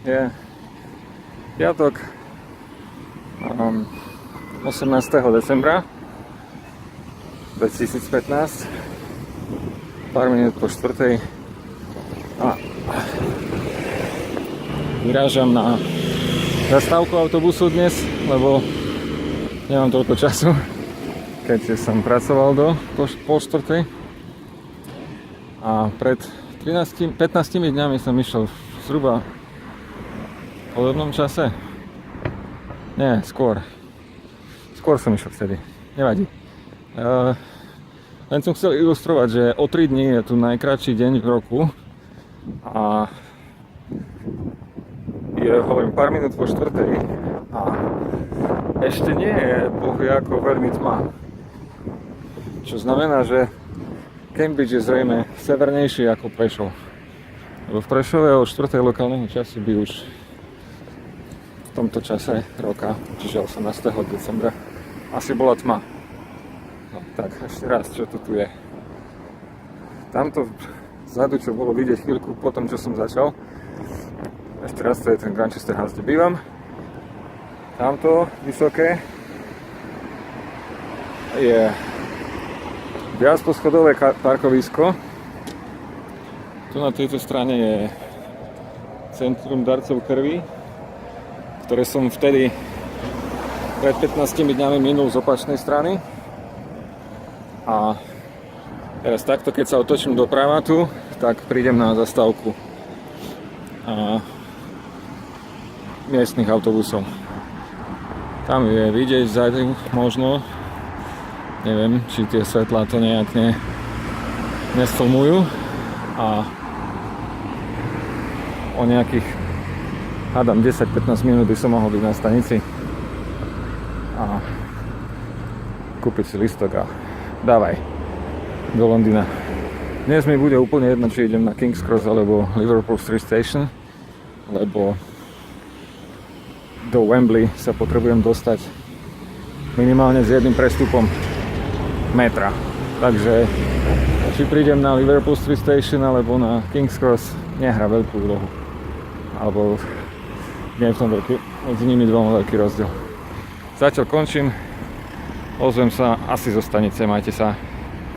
Je piatok 18. decembra 2015, pár minút po 4. A vyrážam na zastávku autobusu dnes, lebo nemám toľko času, keďže som pracoval do pol 4. A pred 15 dňami som išiel zhruba v podobnom čase. Nie, skôr som išiel vtedy, nevadí. Len som chcel ilustrovať, že o 3 dní je tu najkratší deň v roku a je, hovorím, pár minút po 4. a ešte nie je bohviako veľmi tma. Čo znamená, že Cambridge je zrejme severnejší ako Prešov. Lebo v Prešove o 4. lokálneho času by už v tomto čase roka, čiže 18. decembra, asi bola tma. No, tak ešte raz, čo to tu je. Tamto vzadu, čo bolo vidieť chvíľku po tom, čo som začal. Ešte raz, to je ten Grantchester House, kde bývam. Tamto vysoké je viacposchodové parkovisko. Tu na tejto strane je centrum darcov krvi, ktoré som vtedy pred 15 dňami minul z opačnej strany. A teraz takto, keď sa otočím doprava tu, tak prídem na zastávku miestnych autobusov. Tam je vidieť vzadu možno, neviem, či tie svetlá to nejak nesfilmujú, a o nejakých, hádam, 10-15 minút by som mohol byť na stanici a kúpiť si listok a dávaj do Londýna. Dnes mi bude úplne jedno, či idem na King's Cross alebo Liverpool Street Station, lebo do Wembley sa potrebujem dostať minimálne s jedným prestupom metra. Takže či prídem na Liverpool Street Station alebo na King's Cross, nehrá veľkú úlohu. Alebo nie je v tom medzi nimi dvoma veľký rozdiel. Zatiaľ končím. Ozvem sa asi zo stanice, majte sa.